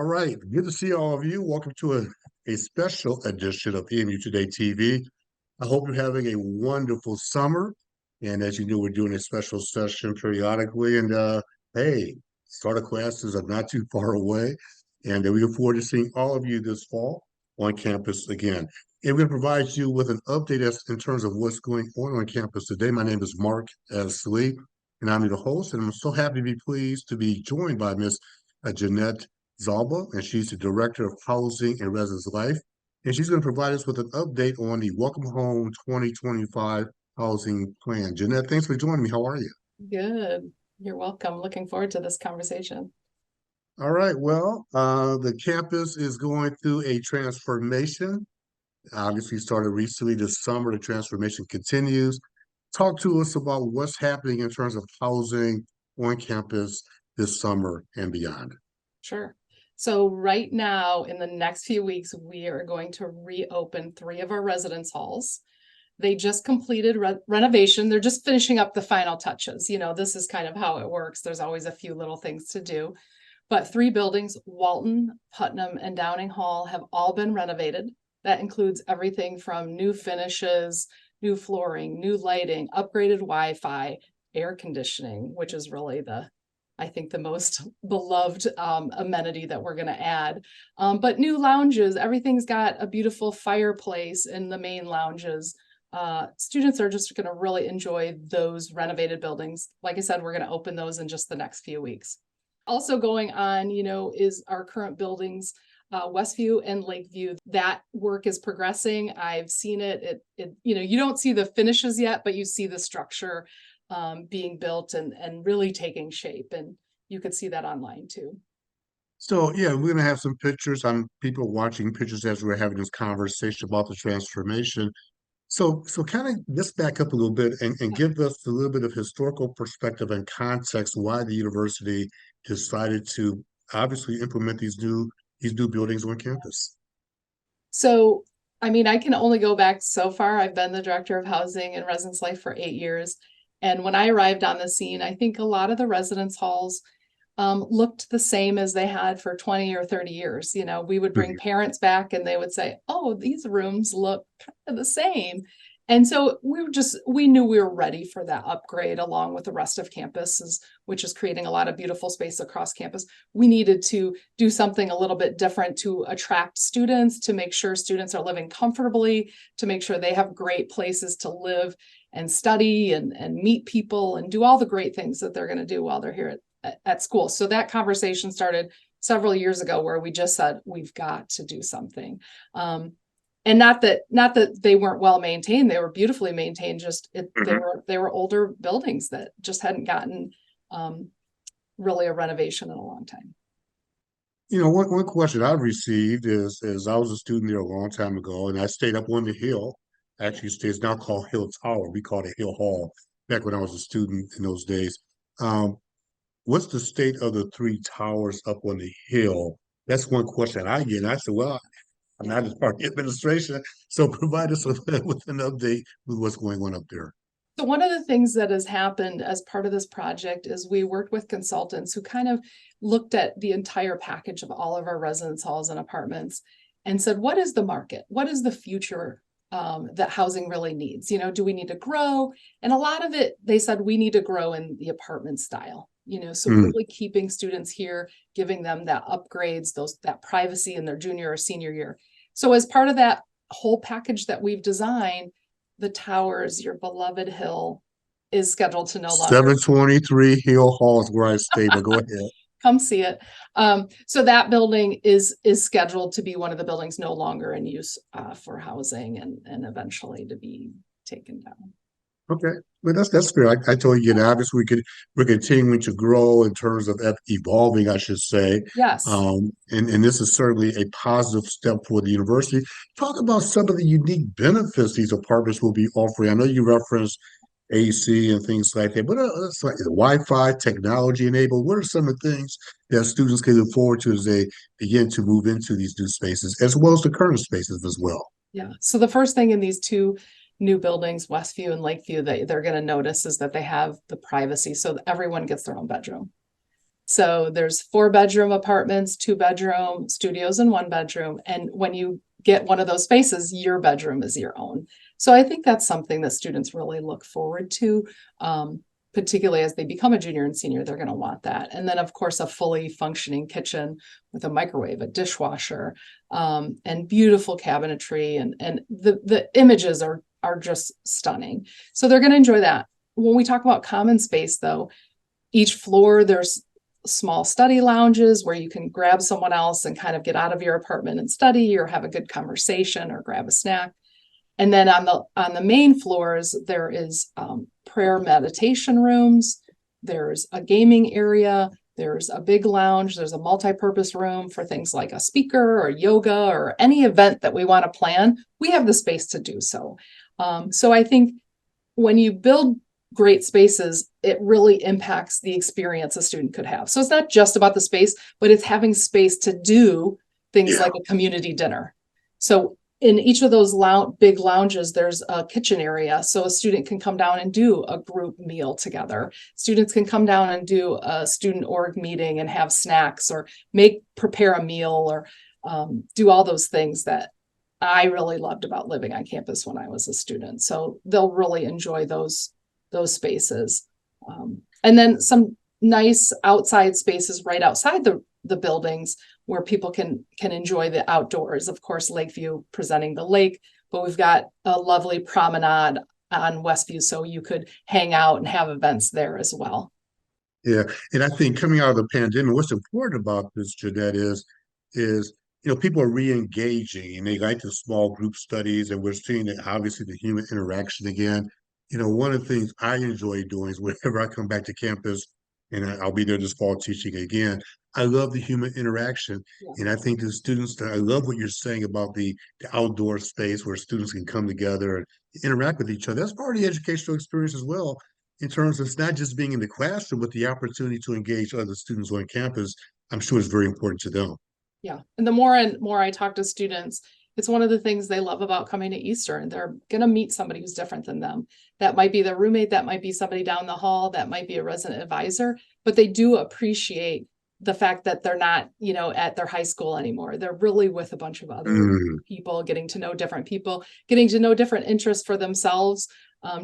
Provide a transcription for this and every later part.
right, good to see all of you. Welcome to a special edition of EMU Today TV. I hope you're having a wonderful summer. And as you know, we're doing a special session periodically. And hey, start of classes are not too far away. And we look forward to seeing all of you this fall on campus again. And we're going to provide you with an update in terms of what's going on campus today. My name is Mark S. Lee, and I'm your host. And I'm so happy to be pleased to be joined by Miss Jeanette Zalba, and she's the Director of Housing and Residence Life. And she's going to provide us with an update on the Welcome Home 2025 housing plan. Jeanette, thanks for joining me. How are you? Good. You're welcome. Looking forward to this conversation. All right. Well, the campus is going through a transformation. Obviously, started recently this summer. The transformation continues. Talk to us about what's happening in terms of housing on campus this summer and beyond. Sure. So right now, in the next few weeks, we are going to reopen 3 of our residence halls. They just completed renovation. They're just finishing up the final touches. You know, this is kind of how it works. There's always a few little things to do. But 3 buildings, Walton, Putnam, and Downing Hall, have all been renovated. That includes everything from new finishes, new flooring, new lighting, upgraded Wi-Fi, air conditioning, which is really I think the most beloved amenity that we're going to add. But new lounges, everything's got a beautiful fireplace in the main lounges. Students are just going to really enjoy those renovated buildings. Like I said, we're going to open those in just the next few weeks. Also going on, is our current buildings, Westview and Lakeview. That work is progressing. I've seen it. You don't see the finishes yet, but you see the structure being built and really taking shape, and you could see that online too. So yeah, we're gonna have some pictures. People watching pictures as we're having this conversation about the transformation. So kind of let's back up a little bit and give us a little bit of historical perspective and context why the university decided to obviously implement these new buildings on campus. So, I mean, I can only go back so far. I've been the director of housing and residence life for 8 years. And when I arrived on the scene, I think a lot of the residence halls looked the same as they had for 20 or 30 years. We would bring parents back and they would say, oh, these rooms look kind of the same. And so we knew we were ready for that upgrade along with the rest of campuses, which is creating a lot of beautiful space across campus. We needed to do something a little bit different to attract students, to make sure students are living comfortably, to make sure they have great places to live and study and meet people and do all the great things that they're going to do while they're here at school. So that conversation started several years ago where we just said, we've got to do something. And not that they weren't well maintained, they were beautifully maintained, they were older buildings that just hadn't gotten really a renovation in a long time. One question I've received is I was a student there a long time ago, and I stayed up on the hill. Actually, it's now called Hill Tower. We called it Hill Hall back when I was a student in those days. What's the state of the 3 towers up on the hill? That's one question I get. And I said, well, I'm not as part of the administration, so provide us with an update with what's going on up there. So one of the things that has happened as part of this project is we worked with consultants who kind of looked at the entire package of all of our residence halls and apartments and said, what is the market? What is the future that housing really needs? Do we need to grow? And a lot of it, they said, we need to grow in the apartment style. So really keeping students here, giving them that upgrades, that privacy in their junior or senior year. So as part of that whole package that we've designed, the towers, your beloved Hill, is scheduled to no longer. 723 Hill Hall is where I stay, but go ahead. Come see it. So that building is scheduled to be one of the buildings no longer in use for housing and eventually to be taken down. Okay, well that's fair. I told you, obviously we're continuing to grow in terms of evolving, I should say. Yes. And this is certainly a positive step for the university. Talk about some of the unique benefits these apartments will be offering. I know you referenced AC and things like that, but it's like Wi-Fi, technology enabled. What are some of the things that students can look forward to as they begin to move into these new spaces, as well as the current spaces as well? Yeah. So the first thing in these 2 new buildings, Westview and Lakeview, that they're going to notice is that they have the privacy, so that everyone gets their own bedroom. So there's 4-bedroom apartments, 2-bedroom studios, and 1-bedroom. And when you get one of those spaces, your bedroom is your own. So I think that's something that students really look forward to, particularly as they become a junior and senior, they're going to want that. And then, of course, a fully functioning kitchen with a microwave, a dishwasher, and beautiful cabinetry. And the images are just stunning. So they're going to enjoy that. When we talk about common space, though, each floor, there's small study lounges where you can grab someone else and kind of get out of your apartment and study or have a good conversation or grab a snack. And then on the main floors, there is prayer meditation rooms. There's a gaming area. There's a big lounge. There's a multi-purpose room for things like a speaker or yoga or any event that we want to plan. We have the space to do so. So I think when you build great spaces, it really impacts the experience a student could have. So it's not just about the space, but it's having space to do things like a community dinner. So in each of those big lounges, there's a kitchen area. So a student can come down and do a group meal together. Students can come down and do a student org meeting and have snacks or prepare a meal or do all those things that I really loved about living on campus when I was a student. So they'll really enjoy those spaces. And then some nice outside spaces right outside the buildings where people can enjoy the outdoors. Of course, Lakeview presenting the lake, but we've got a lovely promenade on Westview, so you could hang out and have events there as well. Yeah, and I think coming out of the pandemic, what's important about this, Jeanette, is people are re-engaging and they like the small group studies, and we're seeing that obviously the human interaction again. One of the things I enjoy doing is whenever I come back to campus, and I'll be there this fall teaching again, I love the human interaction. Yeah. And I think the students, I love what you're saying about the outdoor space where students can come together and interact with each other. That's part of the educational experience as well, in terms of it's not just being in the classroom, but the opportunity to engage other students on campus. I'm sure is very important to them. Yeah. And the more and more I talk to students, it's one of the things they love about coming to Eastern. They're going to meet somebody who's different than them. That might be their roommate, that might be somebody down the hall, that might be a resident advisor, but they do appreciate the fact that they're not, at their high school anymore. They're really with a bunch of other people, getting to know different people, getting to know different interests for themselves,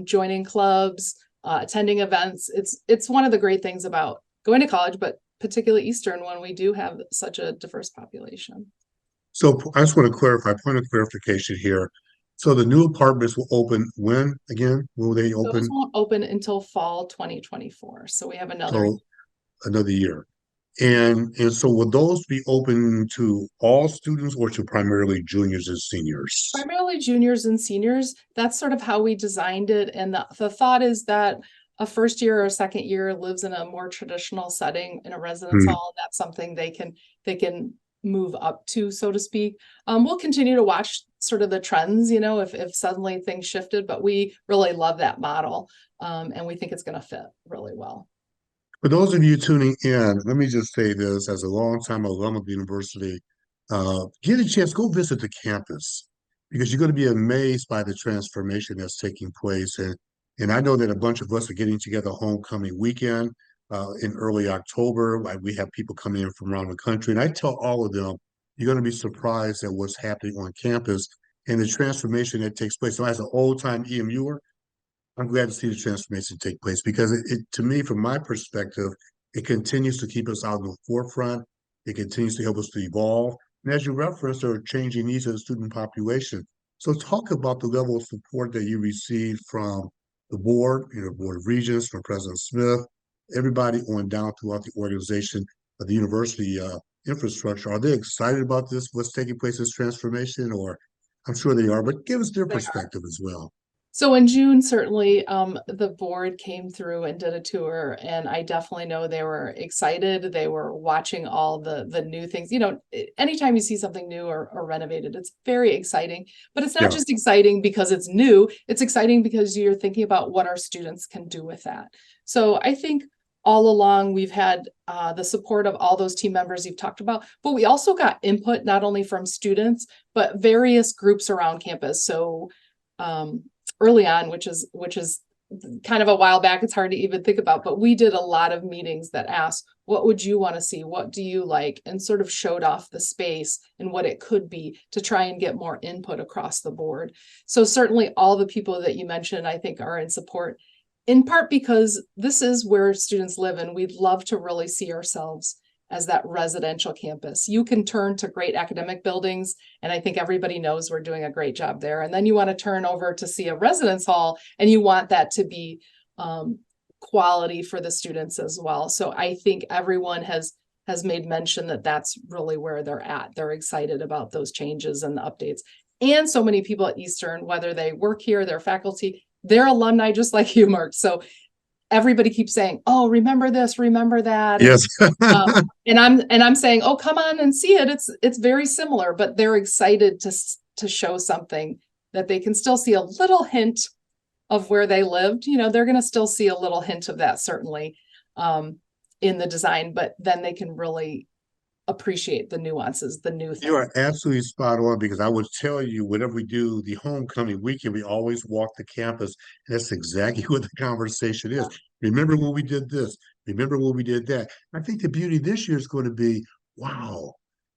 joining clubs, attending events. It's one of the great things about going to college, but particularly Eastern, when we do have such a diverse population. So I just want to clarify, point of clarification here. So the new apartments will open when again? Will they Those open? won't open until fall 2024. So we have another. So another year. And so will those be open to all students or to primarily juniors and seniors? Primarily juniors and seniors. That's sort of how we designed it. And the thought is that a first year or a second year lives in a more traditional setting in a residence hall. That's something they can move up to, so to speak. We'll continue to watch sort of the trends, if suddenly things shifted, but we really love that model. And we think it's going to fit really well. For those of you tuning in, let me just say this, as a longtime alum of the university, get a chance, go visit the campus, because you're going to be amazed by the transformation that's taking place. And I know that a bunch of us are getting together homecoming weekend in early October. Like, we have people coming in from around the country. And I tell all of them, you're going to be surprised at what's happening on campus and the transformation that takes place. So as an old-time EMUer, I'm glad to see the transformation take place, because to me, from my perspective, it continues to keep us out in the forefront. It continues to help us to evolve. And as you referenced, there are changing needs of the student population. So talk about the level of support that you received from the board, Board of Regents, from President Smith, everybody on down throughout the organization of the university infrastructure. Are they excited about this, what's taking place, this transformation? Or I'm sure they are, but give us their perspective as well. So in June, certainly, the board came through and did a tour, and I definitely know they were excited. They were watching all the new things. Anytime you see something new or renovated, it's very exciting. But it's not just exciting because it's new. It's exciting because you're thinking about what our students can do with that. So I think all along we've had the support of all those team members you've talked about, but we also got input not only from students, but various groups around campus. So early on, which is kind of a while back. It's hard to even think about, but we did a lot of meetings that asked, what would you want to see? What do you like? And sort of showed off the space and what it could be to try and get more input across the board. So certainly all the people that you mentioned, I think, are in support, in part because this is where students live, and we'd love to really see ourselves as that residential campus. You can turn to great academic buildings, and I think everybody knows we're doing a great job there. And then you want to turn over to see a residence hall, and you want that to be quality for the students as well. So I think everyone has made mention that that's really where they're at. They're excited about those changes and the updates. And so many people at Eastern, whether they work here, they're faculty, they're alumni just like you, Mark. So everybody keeps saying, oh, remember this, remember that. Yes. And I'm saying, oh, come on and see it. It's very similar, but they're excited to show something that they can still see a little hint of where they lived. You know, they're going to still see a little hint of that, certainly, in the design, but then they can really appreciate the nuances, the new things. You are absolutely spot on, because I would tell you, whenever we do the homecoming weekend, we always walk the campus. And that's exactly what the conversation is. Remember when we did this? Remember when we did that? I think the beauty this year is going to be, wow,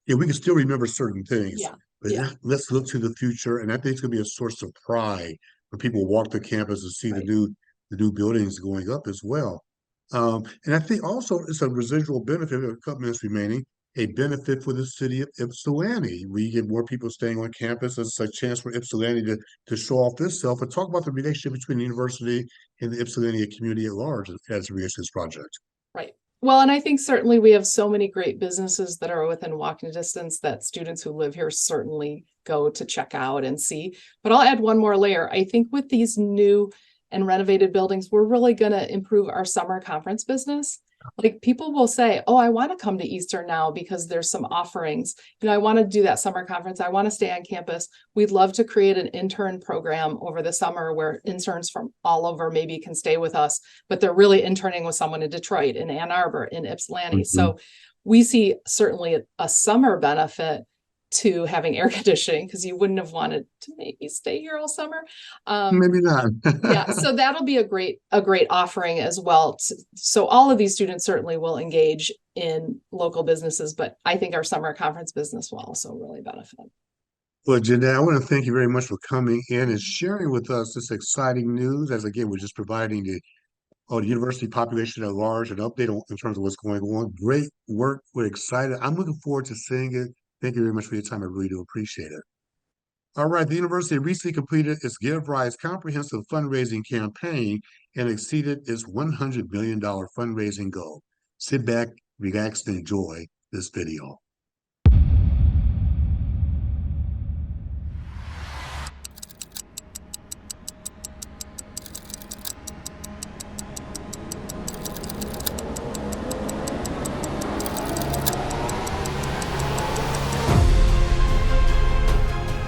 yeah, we can still remember certain things, but let's look to the future. And I think it's going to be a source of pride when people walk the campus and see the new buildings going up as well. And I think also it's a residual benefit, a couple minutes remaining, a benefit for the city of Ypsilanti. We get more people staying on campus. It's a chance for Ypsilanti to show off itself and talk about the relationship between the university and the Ypsilanti community at large as it relates to this project. Right. Well, and I think certainly we have so many great businesses that are within walking distance that students who live here certainly go to check out and see. But I'll add one more layer. I think with these new and renovated buildings, we're really going to improve our summer conference business. Like, people will say, oh, I want to come to Eastern now because there's some offerings. You know, I want to do that summer conference. I want to stay on campus. We'd love to create an intern program over the summer where interns from all over maybe can stay with us, but they're really interning with someone in Detroit, in Ann Arbor, in Ypsilanti. So we see certainly a summer benefit to having air conditioning, because you wouldn't have wanted to maybe stay here all summer. Maybe not. Yeah, so that'll be a great offering as well. So all of these students certainly will engage in local businesses, but I think our summer conference business will also really benefit. Well, Jeanette, I want to thank you very much for coming in and sharing with us this exciting news. As again, we're just providing the university population at large an update in terms of what's going on. Great work. We're excited. I'm looking forward to seeing it. Thank you very much for your time. I really do appreciate it. All right, the university recently completed its Give Rise comprehensive fundraising campaign and exceeded its $100 million fundraising goal. Sit back, relax, and enjoy this video.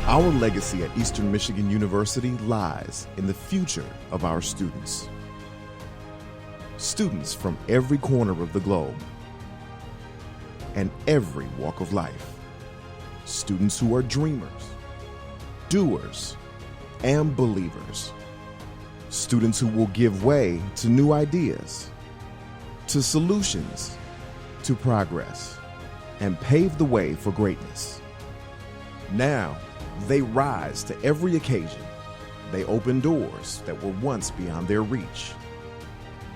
Our legacy at Eastern Michigan University lies in the future of our students. Students from every corner of the globe and every walk of life. Students who are dreamers, doers, and believers. Students who will give way to new ideas, to solutions, to progress, and pave the way for greatness. Now, they rise to every occasion. They open doors that were once beyond their reach.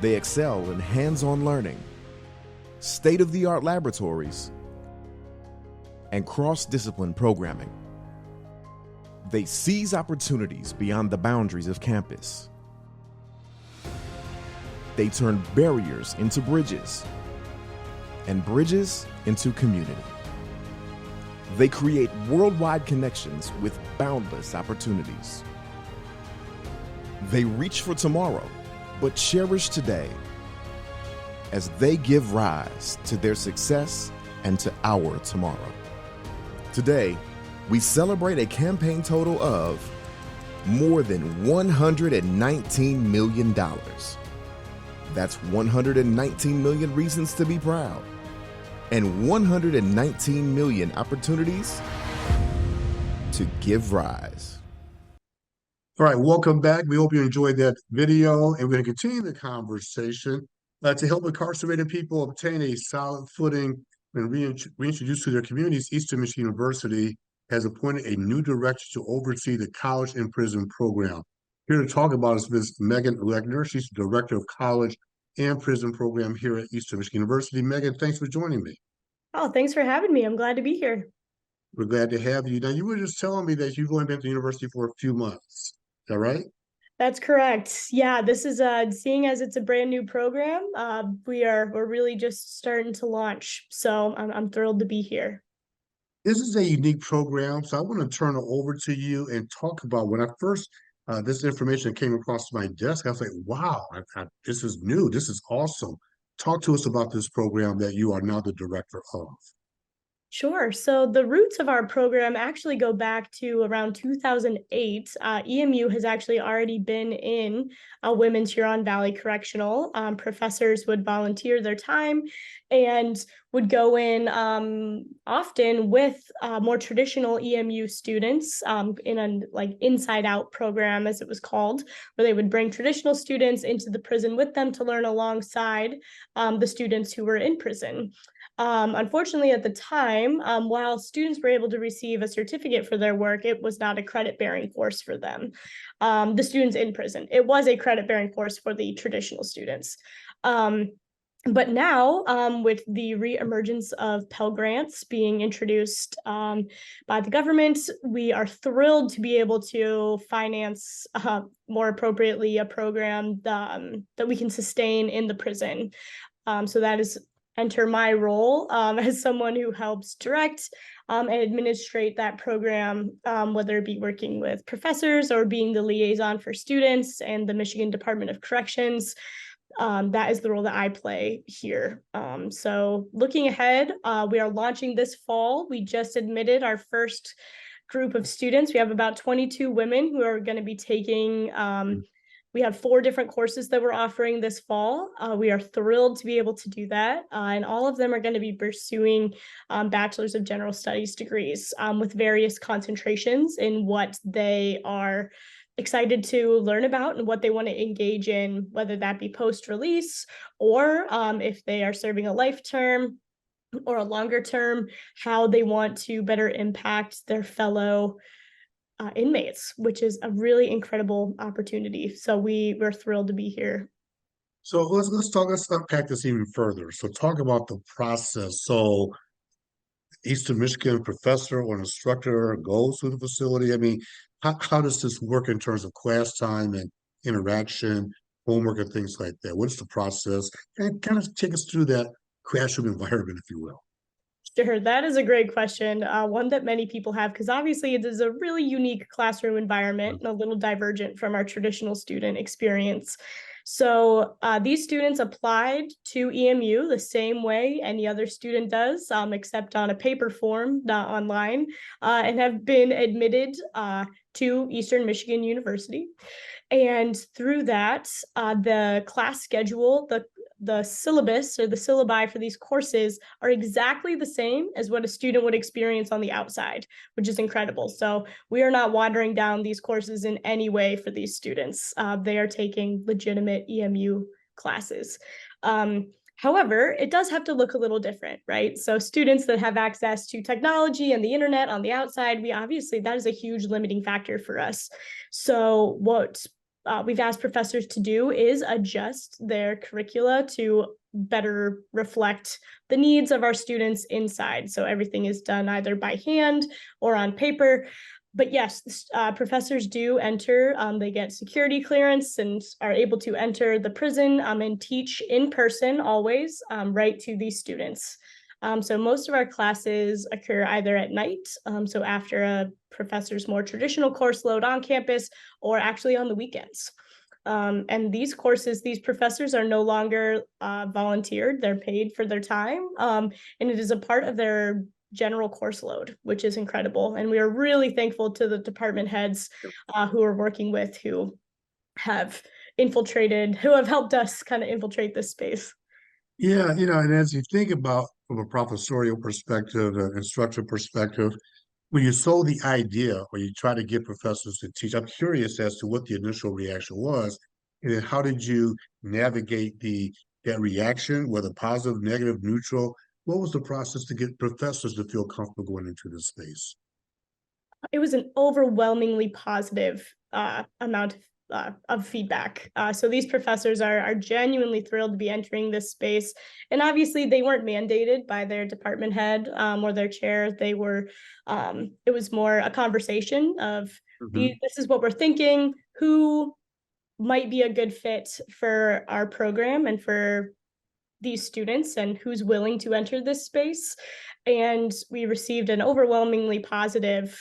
They excel in hands-on learning, state-of-the-art laboratories, and cross-discipline programming. They seize opportunities beyond the boundaries of campus. They turn barriers into bridges, and bridges into community. They create worldwide connections with boundless opportunities. They reach for tomorrow, but cherish today as they give rise to their success and to our tomorrow. Today, we celebrate a campaign total of more than $119 million. That's 119 million reasons to be proud, and 119 million opportunities to give rise. All right, welcome back. We hope you enjoyed that video, and we're going to continue the conversation to help incarcerated people obtain a solid footing and reintroduced to their communities. Eastern Michigan University has appointed a new director to oversee the college and prison program. Here to talk about is Ms. Megan Legner. She's the director of college and prison program here at Eastern Michigan University. Megan, thanks for joining me. Oh, thanks for having me. I'm glad to be here. We're glad to have you. Now, you were just telling me that you've only been at the university for a few months. Is that right? That's correct. Yeah, this is seeing as it's a brand new program, we're really just starting to launch. So I'm thrilled to be here. This is a unique program, so I want to turn it over to you and talk about when I first this information came across my desk. I was like, "Wow, this is new. This is awesome." Talk to us about this program that you are now the director of. Sure. So the roots of our program actually go back to around 2008. EMU has actually already been in Women's Huron Valley Correctional. Professors would volunteer their time and would go in often with more traditional EMU students in a like inside out program, as it was called, where they would bring traditional students into the prison with them to learn alongside the students who were in prison. Unfortunately, at the time, while students were able to receive a certificate for their work, it was not a credit-bearing course for them. The students in prison. It was a credit-bearing course for the traditional students. But now, with the re-emergence of Pell Grants being introduced by the government, we are thrilled to be able to finance more appropriately a program that we can sustain in the prison. So that is enter my role as someone who helps direct and administrate that program, whether it be working with professors or being the liaison for students and the Michigan Department of Corrections. That is the role that I play here. So looking ahead, we are launching this fall. We just admitted our first group of students. We have about 22 women who are going to be taking we have 4 different courses that we're offering this fall. We are thrilled to be able to do that. And all of them are going to be pursuing bachelor's of general studies degrees with various concentrations in what they are excited to learn about and what they want to engage in, whether that be post-release or if they are serving a life term or a longer term, how they want to better impact their fellow inmates, which is a really incredible opportunity. So we're thrilled to be here. So let's unpack this even further. So talk about the process. So Eastern Michigan professor or instructor goes to the facility. I mean, how does this work in terms of class time and interaction, homework, and things like that? What's the process? And kind of take us through that classroom environment, if you will. Sure, that is a great question. One that many people have, because obviously it is a really unique classroom environment and a little divergent from our traditional student experience. So these students applied to EMU the same way any other student does, except on a paper form, not online, and have been admitted to Eastern Michigan University. And through that, the class schedule, the syllabus or the syllabi for these courses are exactly the same as what a student would experience on the outside, which is incredible. So we are not watering down these courses in any way for these students. They are taking legitimate EMU classes. However, it does have to look a little different, right? So students that have access to technology and the internet on the outside, that is a huge limiting factor for us. So what we've asked professors to do is adjust their curricula to better reflect the needs of our students inside. So everything is done either by hand or on paper. But yes, professors do enter, they get security clearance and are able to enter the prison and teach in person always, right to these students. So most of our classes occur either at night, so after a professor's more traditional course load on campus, or actually on the weekends. And these courses, these professors are no longer volunteered, they're paid for their time, and it is a part of their general course load, which is incredible. And we are really thankful to the department heads who are working with, who have helped us kind of infiltrate this space. Yeah, and as you think about from a professorial perspective, an instructor perspective, When you sold the idea or you try to get professors to teach, I'm curious as to what the initial reaction was, and then how did you navigate that reaction, whether positive, negative, neutral? What was the process to get professors to feel comfortable going into this space? It was an overwhelmingly positive amount of feedback. So these professors are genuinely thrilled to be entering this space. And obviously they weren't mandated by their department head or their chair. They were, it was more a conversation of this is what we're thinking, who might be a good fit for our program and for these students and who's willing to enter this space. And we received an overwhelmingly positive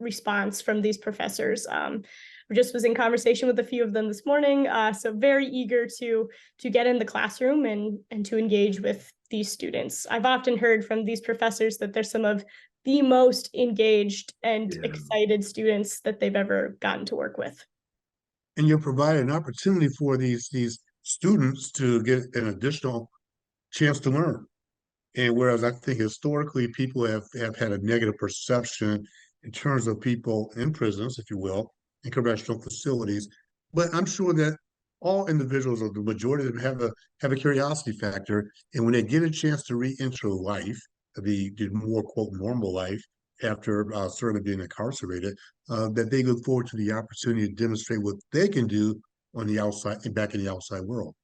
response from these professors. I just was in conversation with a few of them this morning, so very eager to get in the classroom and to engage with these students. I've often heard from these professors that they're some of the most engaged and excited students that they've ever gotten to work with. And you're providing an opportunity for these students to get an additional chance to learn. And whereas I think historically people have had a negative perception in terms of people in prisons, if you will, in correctional facilities, but I'm sure that all individuals, or the majority of them, have a curiosity factor, and when they get a chance to re-enter life, the more quote normal life after certainly being incarcerated, that they look forward to the opportunity to demonstrate what they can do on the outside and back in the outside world.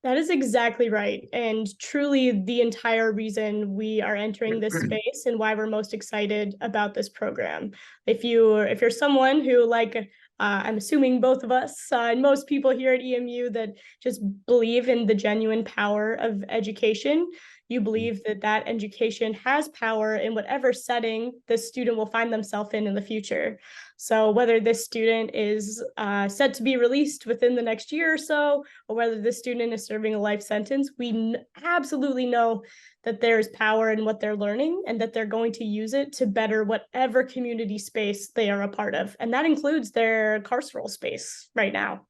That is exactly right. And truly the entire reason we are entering this space and why we're most excited about this program. If you're someone who, like, I'm assuming both of us and most people here at EMU, that just believe in the genuine power of education, you believe that that education has power in whatever setting the student will find themselves in the future. So whether this student is set to be released within the next year or so, or whether this student is serving a life sentence, we absolutely know that there's power in what they're learning and that they're going to use it to better whatever community space they are a part of. And that includes their carceral space right now.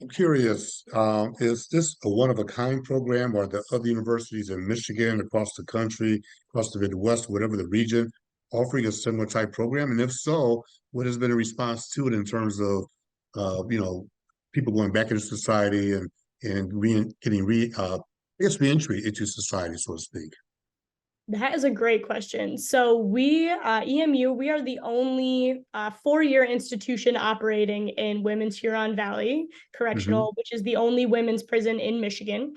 I'm curious, is this a one-of-a-kind program, or are there other universities in Michigan, across the country, across the Midwest, whatever the region, offering a similar type program? And if so, what has been a response to it in terms of, people going back into society and getting reentry into society, so to speak? That is a great question. So we, EMU, we are the only four-year institution operating in Women's Huron Valley Correctional, which is the only women's prison in Michigan.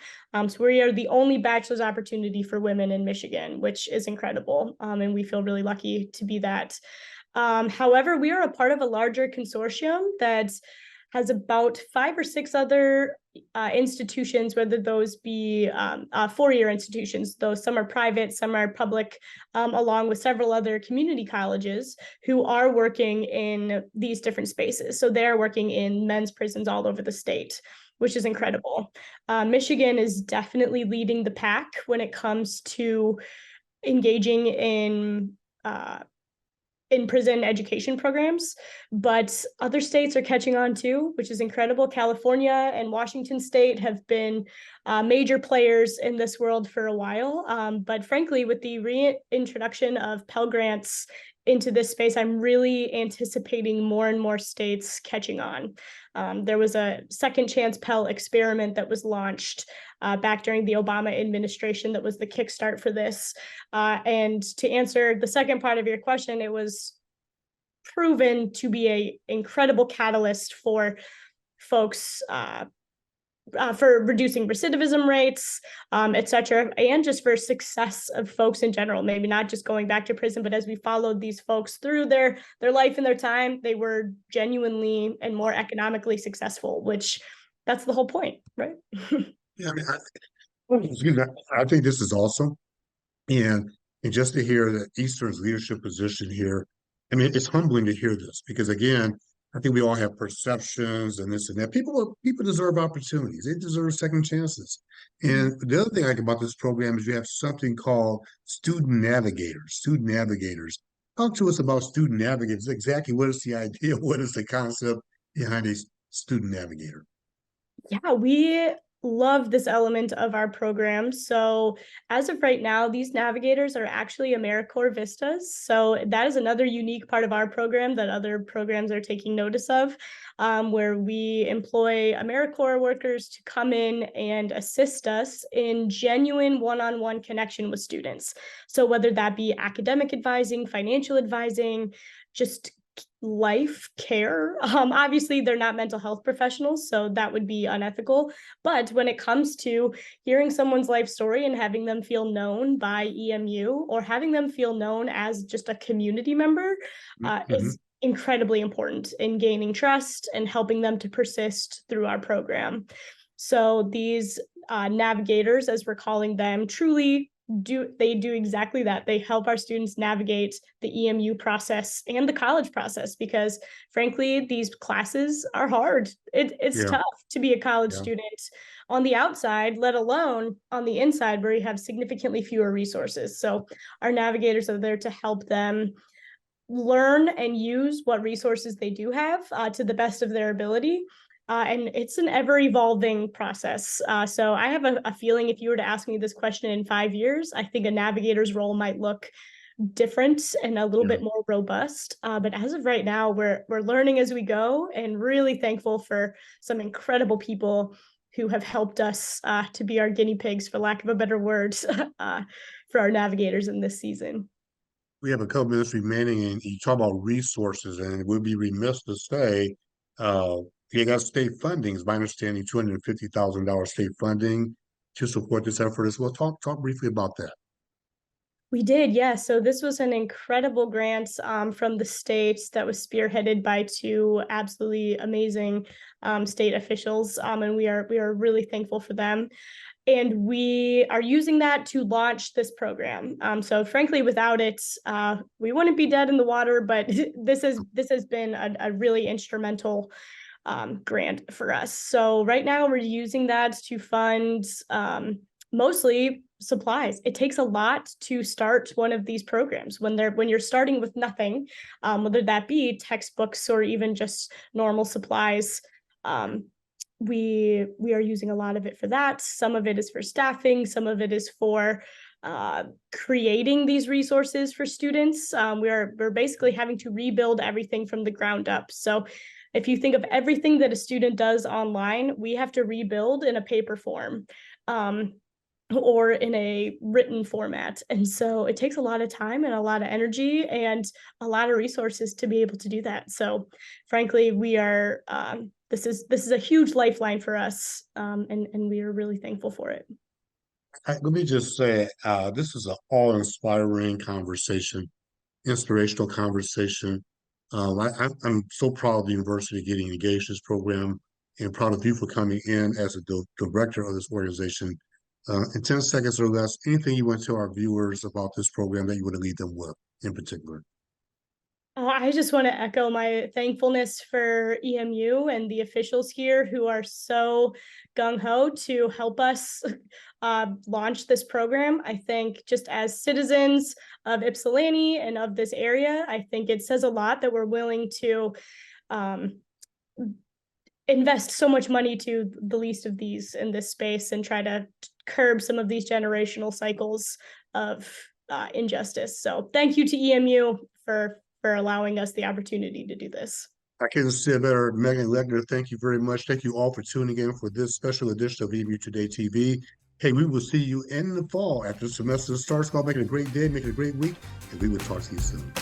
So we are the only bachelor's opportunity for women in Michigan, which is incredible. And we feel really lucky to be that. However, we are a part of a larger consortium that has about 5 or 6 other institutions, whether those be four-year institutions, though some are private, some are public, along with several other community colleges who are working in these different spaces. So they're working in men's prisons all over the state, which is incredible. Michigan is definitely leading the pack when it comes to engaging in prison education programs, but other states are catching on too, which is incredible. California and Washington State have been major players in this world for a while. But frankly, with the reintroduction of Pell Grants into this space, I'm really anticipating more and more states catching on. There was a second chance Pell experiment that was launched back during the Obama administration that was the kickstart for this. And to answer the second part of your question, it was proven to be an incredible catalyst for folks for reducing recidivism rates, et cetera, and just for success of folks in general, maybe not just going back to prison, but as we followed these folks through their life and their time, they were genuinely and more economically successful, which that's the whole point, right? Yeah, I think this is awesome. And just to hear that Eastern's leadership position here, I mean, it's humbling to hear this, because again, I think we all have perceptions and this and that. People deserve opportunities. They deserve second chances. And the other thing I like about this program is you have something called student navigators. Student navigators. Talk to us about student navigators. Exactly what is the idea? What is the concept behind a student navigator? Yeah, we love this element of our program. So as of right now, these navigators are actually AmeriCorps Vistas. So that is another unique part of our program that other programs are taking notice of, where we employ AmeriCorps workers to come in and assist us in genuine one-on-one connection with students. So whether that be academic advising, financial advising, just life care. Obviously, they're not mental health professionals, so that would be unethical. But when it comes to hearing someone's life story and having them feel known by EMU, or having them feel known as just a community member, is incredibly important in gaining trust and helping them to persist through our program. So these navigators, as we're calling them, truly do exactly that. They help our students navigate the EMU process and the college process, because frankly, these classes are hard. It's tough to be a college student on the outside, let alone on the inside, where you have significantly fewer resources. So our navigators are there to help them learn and use what resources they do have to the best of their ability. And it's an ever evolving process. So I have a feeling, if you were to ask me this question in 5 years, I think a navigator's role might look different and a little bit more robust. But as of right now, we're learning as we go, and really thankful for some incredible people who have helped us to be our guinea pigs, for lack of a better word, for our navigators in this season. We have a couple minutes remaining, and you talk about resources, and it would be remiss to say, you got state funding. It's my understanding, $250,000 state funding to support this effort as well. Talk briefly about that. We did, yes. So this was an incredible grant from the state that was spearheaded by two absolutely amazing state officials, and we are really thankful for them. And we are using that to launch this program. So frankly, without it, we wouldn't be dead in the water. But this has been a really instrumental grant for us. So right now we're using that to fund mostly supplies. It takes a lot to start one of these programs when you're starting with nothing, whether that be textbooks or even just normal supplies. We are using a lot of it for that. Some of it is for staffing, some of it is for creating these resources for students. We're basically having to rebuild everything from the ground up. So if you think of everything that a student does online, we have to rebuild in a paper form or in a written format. And so it takes a lot of time and a lot of energy and a lot of resources to be able to do that. So frankly, we are this is a huge lifeline for us, and we are really thankful for it. Let me just say, this is an all-inspiring conversation, inspirational conversation. I'm so proud of the university getting engaged in this program, and proud of you for coming in as a director of this organization. In 10 seconds or less, anything you want to tell our viewers about this program that you want to lead them with in particular? I just want to echo my thankfulness for EMU and the officials here who are so gung-ho to help us launch this program. I think just as citizens of Ypsilanti and of this area, I think it says a lot that we're willing to invest so much money to the least of these in this space and try to curb some of these generational cycles of injustice. So thank you to EMU for allowing us the opportunity to do this. I couldn't say it better. Megan Legner, thank you very much. Thank you all for tuning in for this special edition of EMU Today TV. Hey, we will see you in the fall after the semester starts. Make it a great day, make it a great week, and we will talk to you soon.